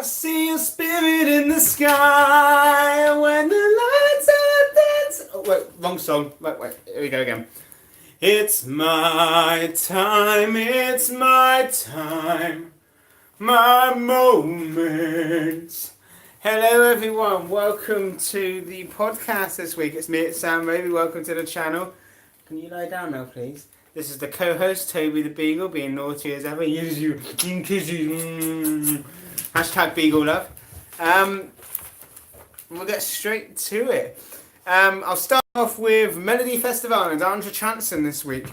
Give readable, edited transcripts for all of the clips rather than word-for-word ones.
see your spirit in the sky when the lights are dancing. Oh, wait, wrong song. Wait, here we go again. It's my time, my moment. Hello everyone, welcome to the podcast this week. It's me, it's Sam Rabey. Welcome to the channel. Can you lie down now, please? This is the co-host, Toby the Beagle, being naughty as ever. Hashtag Beagle Love. We'll get straight to it. I'll start off with Melodifestivalen and Andrew Chanson this week.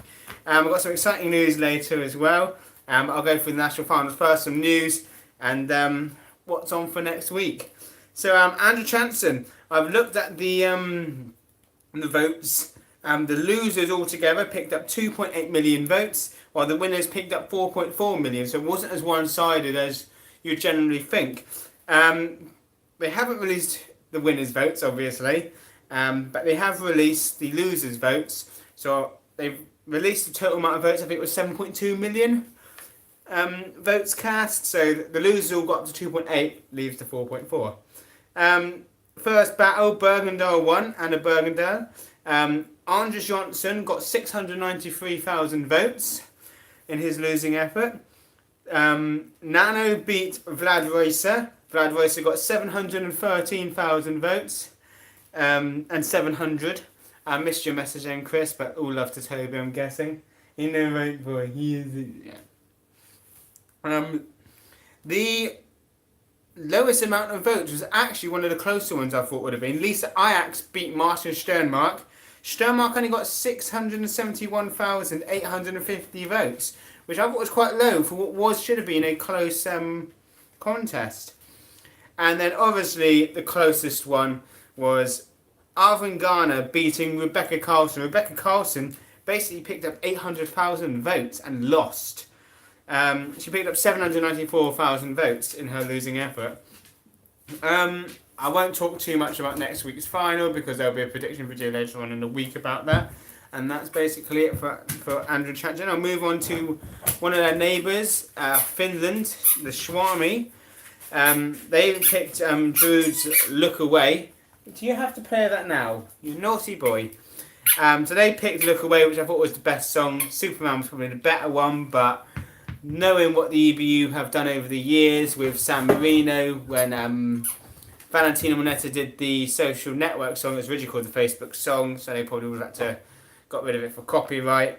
I've got some exciting news later as well. I'll go through the national finals first, some news, and what's on for next week. So Andrew Chanson, I've looked at the votes. The losers altogether picked up 2.8 million votes, while the winners picked up 4.4 million. So it wasn't as one-sided as you generally think. They haven't released the winners' votes, obviously, but they have released the losers' votes. So they've released the total amount of votes. I think it was 7.2 million votes cast. So the losers all got up to 2.8, leaves to 4.4. First battle, Bergendal won, Anna Bergendal. Anders Johnson got 693,000 votes in his losing effort. Nano beat Vlad Reuser. Vlad Reuser got 713,000 votes and 700. I missed your message then, Chris, but all love to Toby, I'm guessing. You know, right boy, he is. Yeah. The lowest amount of votes was actually one of the closer ones I thought would have been. Lisa Ajax beat Martin Sternmark. Sternmark only got 671,850 votes, which I thought was quite low for what should have been a close contest. And then obviously the closest one was Arvin Garner beating Rebecca Carlson. Rebecca Carlson basically picked up 800,000 votes and lost. She picked up 794,000 votes in her losing effort. I won't talk too much about next week's final because there'll be a prediction video later on in the week about that. And that's basically it for Andrew Chanson. I'll move on to one of their neighbours, Finland, the Suomi. They picked Drude's Look Away. Do you have to play that now? You naughty boy. So they picked Look Away, which I thought was the best song. Superman was probably the better one, but knowing what the EBU have done over the years with San Marino, when Valentina Monetta did the Social Network song, it's originally called the Facebook song, so they probably would have had to got rid of it for copyright.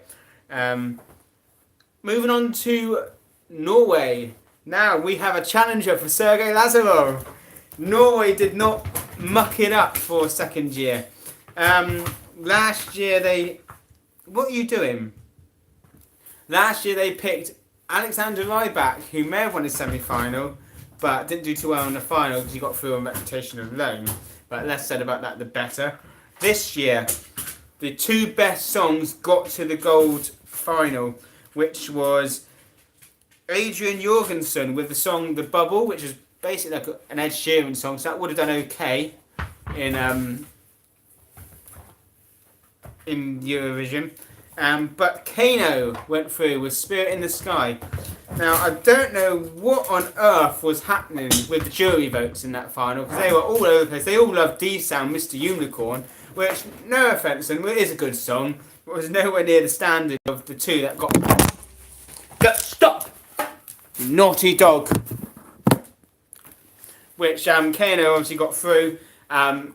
Moving on to Norway. Now we have a challenger for Sergei Lazarov. Norway did not muck it up for second year. Last year they... What are you doing? Last year they picked Alexander Rybak, who may have won his semi-final, but didn't do too well in the final because he got through on reputation alone. But less said about that, the better. This year, the two best songs got to the gold final, which was Adrian Jorgensen with the song The Bubble, which is basically like an Ed Sheeran song, so that would have done okay in Eurovision. But Kano went through with Spirit in the Sky. Now, I don't know what on earth was happening with the jury votes in that final, because they were all over the place. They all loved D-Sound, Mr. Unicorn, which, no offence, and it is a good song, but was nowhere near the standard of the two that got... Stop! You naughty dog! Which Kano obviously got through, and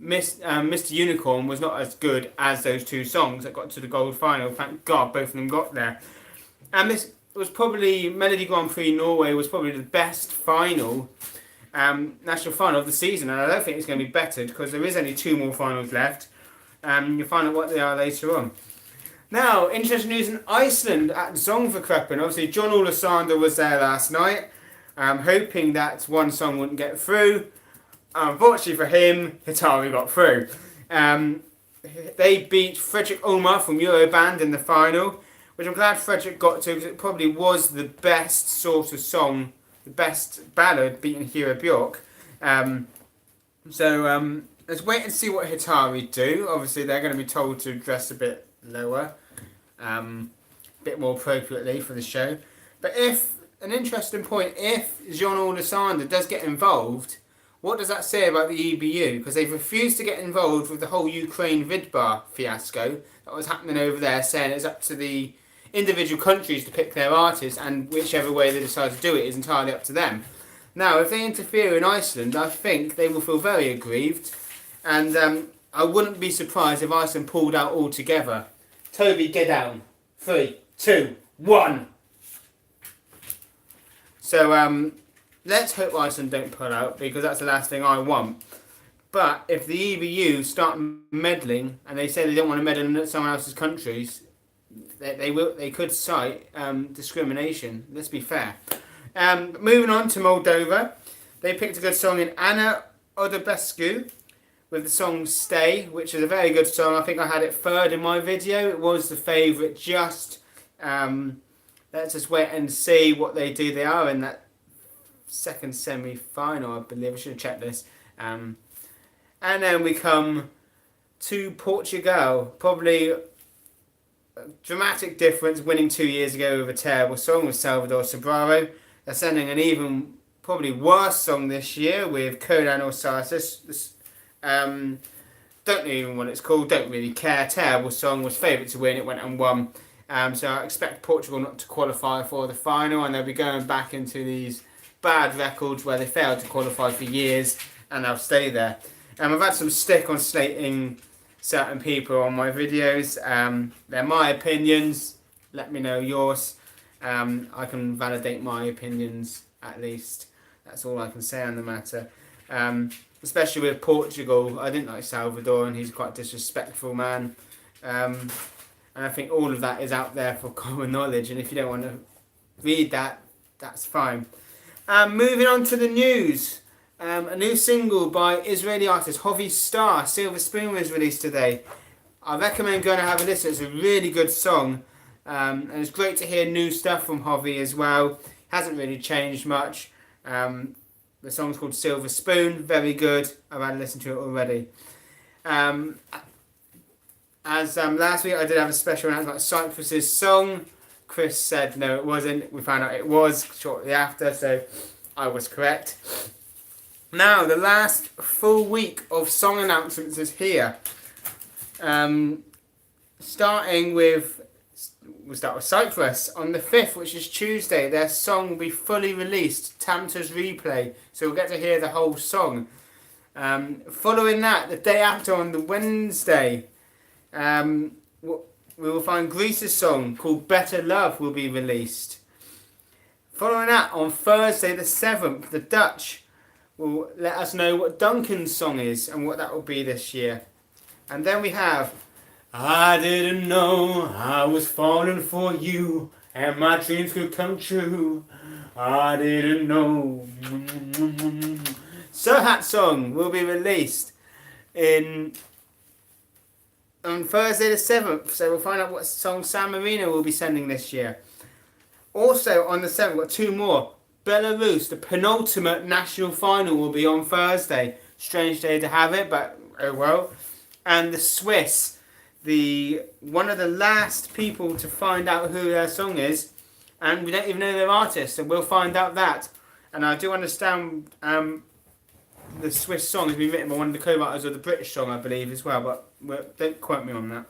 Mr. Unicorn was not as good as those two songs that got to the gold final. Thank God both of them got there. And this was probably, Melody Grand Prix Norway was probably the best final, national final of the season. And I don't think it's going to be bettered because there is only two more finals left. You'll find out what they are later on. Now, interesting news in Iceland at Songfrekreppen. Obviously, John Olasander was there last night, hoping that one song wouldn't get through. Unfortunately for him, Hitari got through. They beat Fredrik Ulmer from Euroband in the final, which I'm glad Fredrik got to because it probably was the best sort of song, the best ballad beating Hero Bjork. So let's wait and see what Hitari do. Obviously, they're going to be told to dress a bit lower, a bit more appropriately for the show. But if an interesting point. If Jean Alexander does get involved, what does that say about the EBU? Because they've refused to get involved with the whole Ukraine Vidbar fiasco that was happening over there, saying it's up to the individual countries to pick their artists, and whichever way they decide to do it is entirely up to them. Now, if they interfere in Iceland, I think they will feel very aggrieved, and I wouldn't be surprised if Iceland pulled out altogether. Toby, get down. 3, 2, 1. So, let's hope Iceland don't pull out, because that's the last thing I want. But if the EBU start meddling, and they say they don't want to meddle in someone else's countries, they could cite discrimination. Let's be fair. Moving on to Moldova, they picked a good song in Anna Odobescu with the song Stay, which is a very good song. I think I had it third in my video. It was the favourite. Just let's just wait and see what they do. They are in that second semi-final, I believe. I should have checked this. And then we come to Portugal. Probably a dramatic difference, winning 2 years ago with a terrible song with Salvador Sobral. They're sending an even probably worse song this year with Conan Osiris. Don't know even what it's called, don't really care. Terrible song, was favourite to win, it went and won. So I expect Portugal not to qualify for the final, and they'll be going back into these bad records where they failed to qualify for years, and they'll stay there. I've had some stick on slating certain people on my videos. They're my opinions, let me know yours. I can validate my opinions at least. That's all I can say on the matter. Especially with Portugal, I didn't like Salvador, and he's quite a disrespectful man. And I think all of that is out there for common knowledge, and if you don't want to read that, that's fine. Moving on to the news. A new single by Israeli artist Hovi Star, Silver Spoon, was released today. I recommend going to have a listen. It's a really good song. And it's great to hear new stuff from Hovi as well. Hasn't really changed much. The song's called Silver Spoon, very good. I've had to listen to it already. Last week I did have a special announcement about Cyprus's song. Chris said no, it wasn't. We found out it was shortly after, so I was correct. Now, the last full week of song announcements is here. Starting with, we'll start with Cyprus. On the 5th, which is Tuesday, their song will be fully released, Tamta's Replay. So we'll get to hear the whole song. Following that, the day after, on the Wednesday, we will find Greece's song called Better Love will be released. Following that, on Thursday the 7th, the Dutch will let us know what Duncan's song is and what that will be this year. And then we have I didn't know I was falling for you and my dreams could come true. I didn't know. Serhat song will be released on Thursday the 7th, so we'll find out what song San Marino will be sending this year. Also on the 7th, we've got two more. Belarus, the penultimate national final, will be on Thursday. Strange day to have it, but oh well. And the Swiss, one of the last people to find out who their song is, and we don't even know their artist, so we'll find out that. And I do understand the Swiss song has been written by one of the co-writers of the British song, I believe, as well, but don't quote me on that.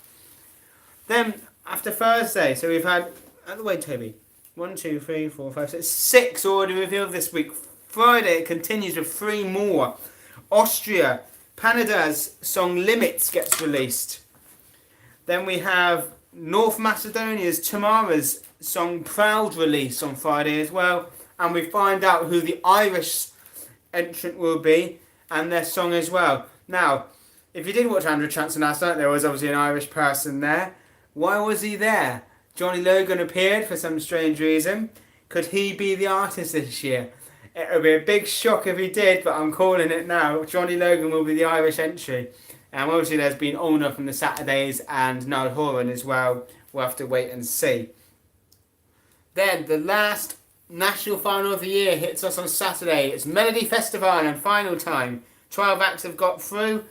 Then, after Thursday, so we've had, out of the way, Toby, 1, 2, 3, 4, 5, 6, 6 already revealed this week. Friday, it continues with 3 more. Austria, Panada's song Limits gets released. Then we have North Macedonia's Tamara's song Proud release on Friday as well. And we find out who the Irish entrant will be and their song as well. Now, if you did watch Andrew Chanson last night, there was obviously an Irish person there. Why was he there? Johnny Logan appeared for some strange reason. Could he be the artist this year? It would be a big shock if he did, but I'm calling it now. Johnny Logan will be the Irish entry. Obviously there's been Ona from the Saturdays and Niall Horan as well. We'll have to wait and see. Then the last national final of the year hits us on Saturday. It's Melodifestivalen and final time. 12 acts have got through.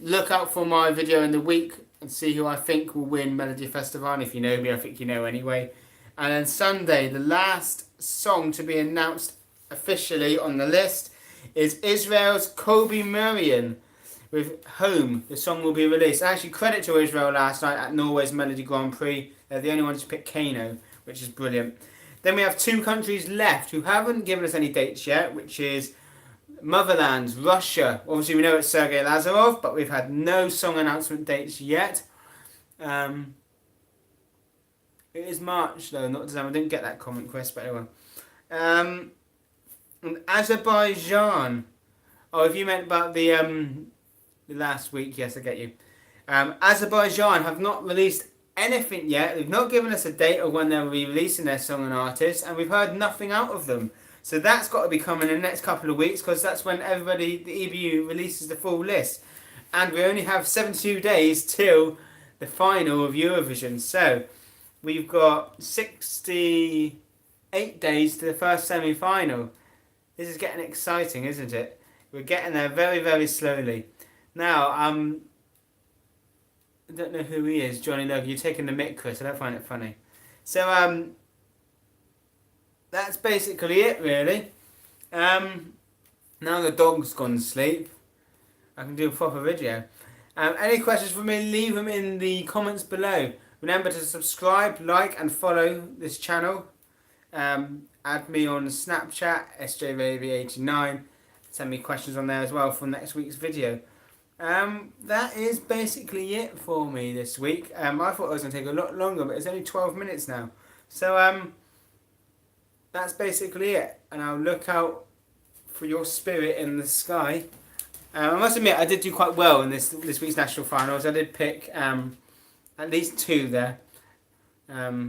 Look out for my video in the week and see who I think will win Melodifestivalen. If you know me, I think you know anyway. And then Sunday, the last song to be announced officially on the list is Israel's Kobe Murian with Home. The song will be released. Actually, credit to Israel last night at Norway's Melody Grand Prix. They're the only ones to pick Kano, which is brilliant. Then we have 2 countries left who haven't given us any dates yet, which is Motherland, Russia. Obviously, we know it's Sergei Lazarov, but we've had no song announcement dates yet. It is March, though, not December. I didn't get that comment, Chris, but anyway. And Azerbaijan. Oh, if you meant about the last week, yes, I get you. Azerbaijan have not released anything yet. They've not given us a date of when they'll be releasing their song and artist, and we've heard nothing out of them. So that's got to be coming in the next couple of weeks, because that's when everybody, the EBU, releases the full list. And we only have 72 days till the final of Eurovision. So we've got 68 days to the first semi-final. This is getting exciting, isn't it? We're getting there very, very slowly. Now, I don't know who he is, Johnny Logan. You're taking the mic, Chris. I don't find it funny. So, that's basically it, really. Now the dog's gone to sleep, I can do a proper video. Any questions for me, leave them in the comments below. Remember to subscribe, like and follow this channel. Add me on Snapchat, SJRabey89. Send me questions on there as well for next week's video. That is basically it for me this week. I thought it was going to take a lot longer, but it's only 12 minutes now. So, that's basically it. And I'll look out for your spirit in the sky. I must admit, I did do quite well in this week's national finals. I did pick at least 2 there that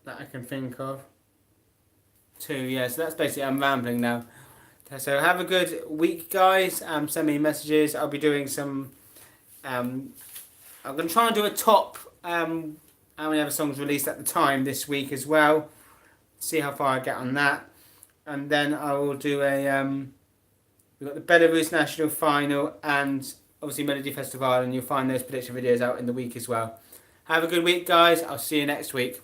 I can think of. 2, yeah. So that's basically, I'm rambling now. So have a good week, guys. Send me messages. I'll be doing some. I'm going to try and do a top how many other songs released at the time this week as well. See how far I get on that, and then I will do a. We've got the Belarus national final and obviously Melodifestivalen, and you'll find those prediction videos out in the week as well. Have a good week, guys. I'll see you next week.